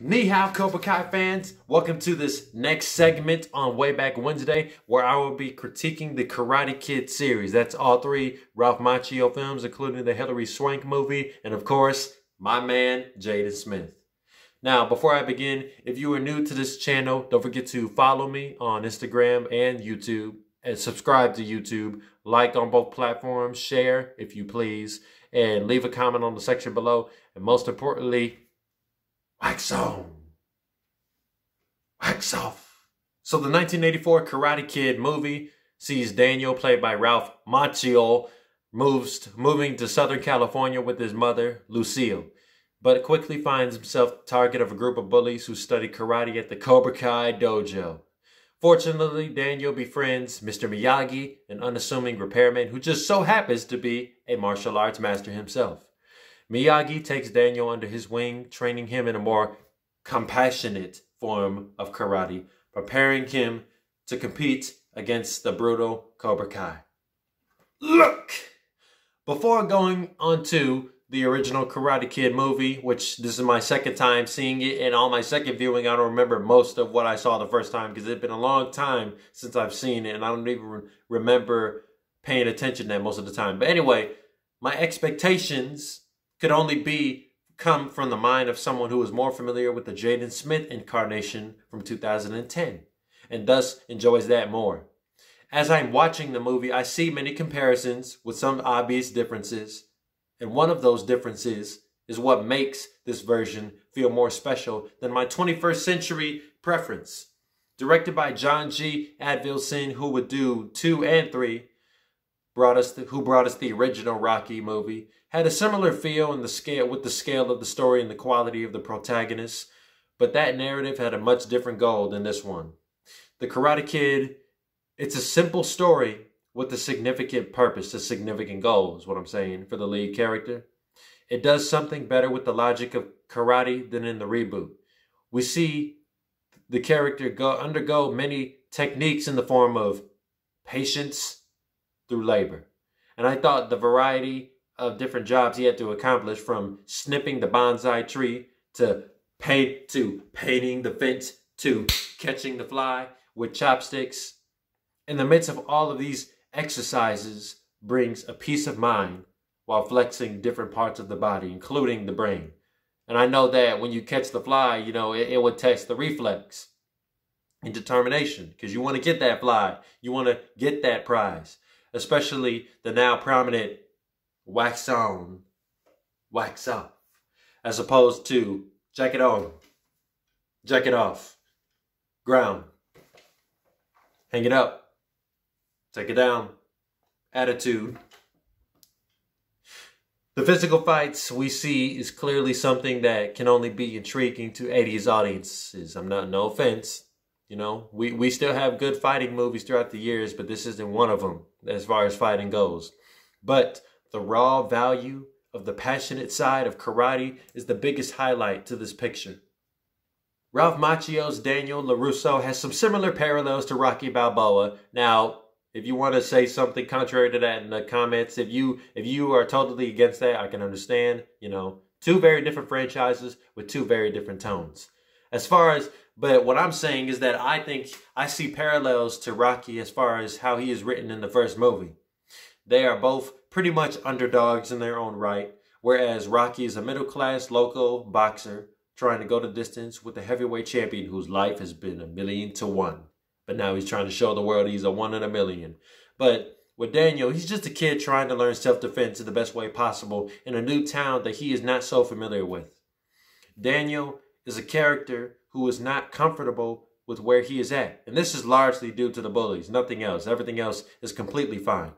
Ni hao, Cobra Kai fans. Welcome to this next segment on Way Back Wednesday, where I will be critiquing the Karate Kid series. That's all three Ralph Macchio films, including the Hilary Swank movie, and of course, my man, Jaden Smith. Now, before I begin, if you are new to this channel, don't forget to follow me on Instagram and YouTube, and subscribe to YouTube, like on both platforms, share if you please, and leave a comment on the section below, and most importantly, wax on, wax off. So the 1984 Karate Kid movie sees Daniel, played by Ralph Macchio, moving to Southern California with his mother, Lucille, but quickly finds himself the target of a group of bullies who study karate at the Cobra Kai dojo. Fortunately, Daniel befriends Mr. Miyagi, an unassuming repairman who just so happens to be a martial arts master himself. Miyagi takes Daniel under his wing, training him in a more compassionate form of karate, preparing him to compete against the brutal Cobra Kai. Look! Before going on to the original Karate Kid movie, which this is my second time seeing it, and on my second viewing, I don't remember most of what I saw the first time because it's been a long time since I've seen it, and I don't even remember paying attention to that most of the time. But anyway, my expectations could only come from the mind of someone who is more familiar with the Jaden Smith incarnation from 2010, and thus enjoys that more. As I'm watching the movie, I see many comparisons with some obvious differences, and one of those differences is what makes this version feel more special than my 21st century preference. Directed by John G. Advilson, who would do 2 and 3, who brought us the original Rocky movie, had a similar feel in the scale with the scale of the story and the quality of the protagonists, but that narrative had a much different goal than this one. The Karate Kid, it's a simple story with a significant purpose, a significant goal is what I'm saying for the lead character. It does something better with the logic of karate than in the reboot. We see the character undergo many techniques in the form of patience through labor. And I thought the variety of different jobs he had to accomplish, from snipping the bonsai tree to painting the fence to catching the fly with chopsticks. In the midst of all of these exercises brings a peace of mind while flexing different parts of the body, including the brain. And I know that when you catch the fly, you know, it would test the reflex and determination, because you want to get that fly. You want to get that prize, especially the now prominent wax on, wax off, as opposed to jacket on, jacket off, ground, hang it up, take it down, attitude. The physical fights we see is clearly something that can only be intriguing to 80s audiences. No offense, you know, we still have good fighting movies throughout the years, but this isn't one of them as far as fighting goes. But the raw value of the passionate side of karate is the biggest highlight to this picture. Ralph Macchio's Daniel LaRusso has some similar parallels to Rocky Balboa. Now, if you want to say something contrary to that in the comments, if you are totally against that, I can understand. You know, two very different franchises with two very different tones. But what I'm saying is that I think I see parallels to Rocky as far as how he is written in the first movie. They are both pretty much underdogs in their own right, whereas Rocky is a middle-class local boxer trying to go the distance with a heavyweight champion whose life has been 1,000,000 to 1. But now he's trying to show the world he's a 1 in 1,000,000. But with Daniel, he's just a kid trying to learn self-defense in the best way possible in a new town that he is not so familiar with. Daniel is a character who is not comfortable with where he is at. And this is largely due to the bullies, nothing else. Everything else is completely fine.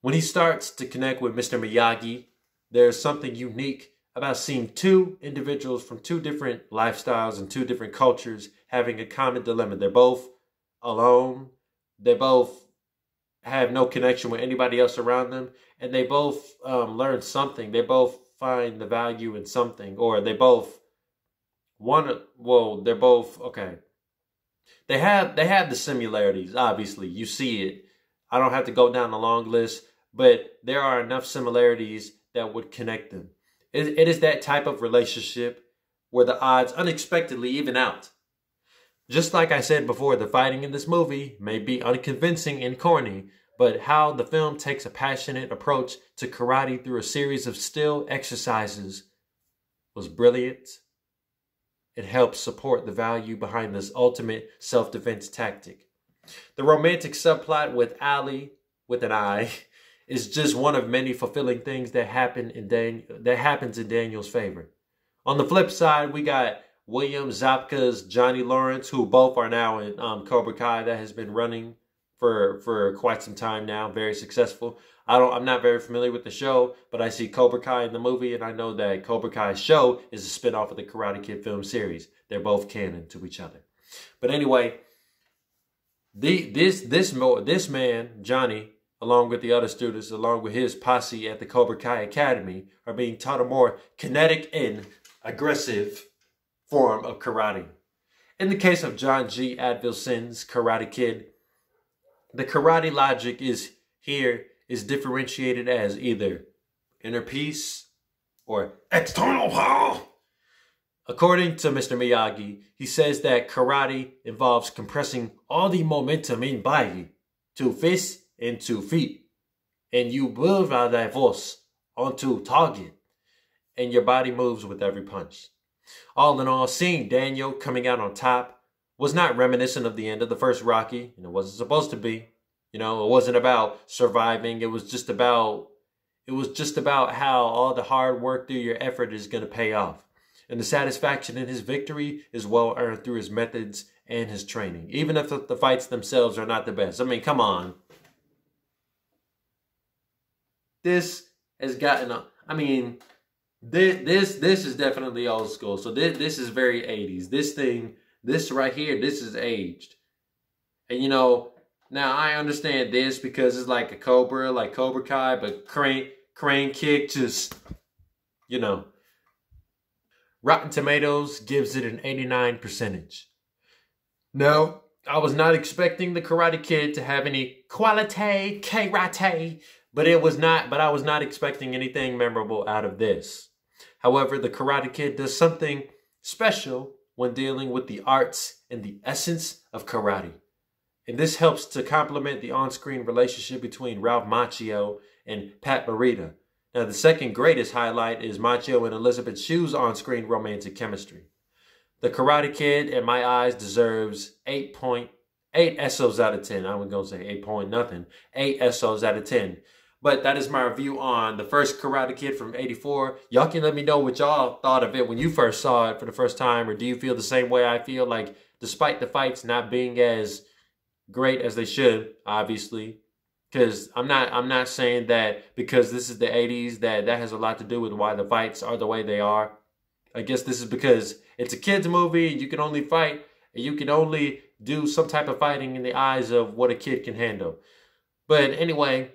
When he starts to connect with Mr. Miyagi, there's something unique about seeing two individuals from two different lifestyles and two different cultures having a common dilemma. They're both alone. They both have no connection with anybody else around them. And they both learn something. They both find the value in something. Or they both they're both, okay. They have the similarities, obviously. You see it. I don't have to go down a long list, but there are enough similarities that would connect them. It is that type of relationship where the odds unexpectedly even out. Just like I said before, the fighting in this movie may be unconvincing and corny, but how the film takes a passionate approach to karate through a series of still exercises was brilliant. It helps support the value behind this ultimate self-defense tactic. The romantic subplot with Ali, with an I, is just one of many fulfilling things that happens in Daniel's favor. On the flip side, we got William Zabka's Johnny Lawrence, who both are now in Cobra Kai, that has been running for quite some time now, very successful. I'm not very familiar with the show, but I see Cobra Kai in the movie, and I know that Cobra Kai's show is a spinoff of the Karate Kid film series. They're both canon to each other. But anyway, this man, Johnny, along with the other students, along with his posse at the Cobra Kai Academy, are being taught a more kinetic and aggressive form of karate. In the case of John G. Advilson's Karate Kid, the karate logic is differentiated as either inner peace or external power. According to Mr. Miyagi, he says that karate involves compressing all the momentum in body to fists and to feet, and you move that force onto target, and your body moves with every punch. All in all, seeing Daniel coming out on top was not reminiscent of the end of the first Rocky, and it wasn't supposed to be. You know, it wasn't about surviving. It was just about how all the hard work through your effort is going to pay off. And the satisfaction in his victory is well earned through his methods and his training, even if the fights themselves are not the best. I mean, come on. This has gotten this is definitely old school. So this is very 80s. This right here, this is aged. And you know, now I understand this because it's like a Cobra, like Cobra Kai, but crane kick just, you know. Rotten Tomatoes gives it an 89%. Now, I was not expecting the Karate Kid to have any quality karate, but I was not expecting anything memorable out of this. However, the Karate Kid does something special when dealing with the arts and the essence of karate. And this helps to complement the on-screen relationship between Ralph Macchio and Pat Morita. Now, the second greatest highlight is Macchio and Elisabeth Shue's on-screen romantic chemistry. The Karate Kid, in my eyes, deserves 8 SOs out of 10. I wasn't going to say 8 point nothing. 8 SOs out of 10. But that is my review on the first Karate Kid from '84. Y'all can let me know what y'all thought of it when you first saw it for the first time. Or do you feel the same way I feel? Like, despite the fights not being as great as they should, obviously. Because I'm not saying that because this is the 80s that has a lot to do with why the fights are the way they are. I guess this is because it's a kid's movie. You can only fight. And you can only do some type of fighting in the eyes of what a kid can handle. But anyway,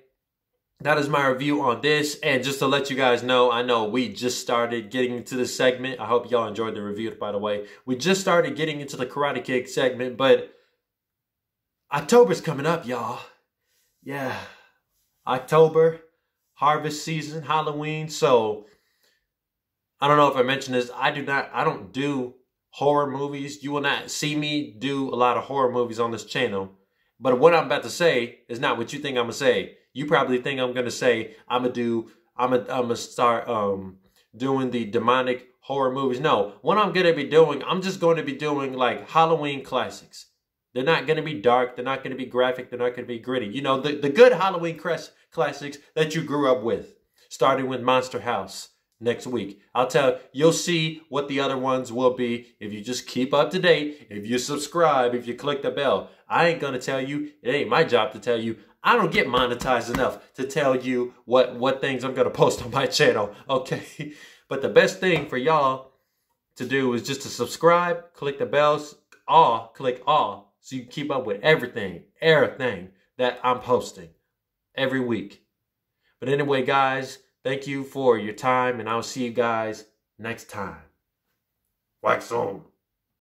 that is my review on this. And just to let you guys know, I know we just started getting into this segment. I hope y'all enjoyed the review, by the way. We just started getting into the Karate Kid segment, but October's coming up, y'all. Yeah, October, harvest season, Halloween. So I don't know if I mentioned this. I don't do horror movies. You will not see me do a lot of horror movies on this channel. But what I'm about to say is not what you think I'm gonna say. You probably think I'm gonna say I'm gonna start doing the demonic horror movies. No, what I'm gonna be doing, I'm just going to be doing like Halloween classics. They're not going to be dark. They're not going to be graphic. They're not going to be gritty. You know, the good Halloween classics that you grew up with. Starting with Monster House next week. You'll see what the other ones will be if you just keep up to date. If you subscribe, if you click the bell. I ain't going to tell you. It ain't my job to tell you. I don't get monetized enough to tell you what things I'm going to post on my channel. Okay. But the best thing for y'all to do is just to subscribe, click the bells, click all. So you can keep up with everything that I'm posting every week. But anyway, guys, thank you for your time, and I'll see you guys next time. Wax on.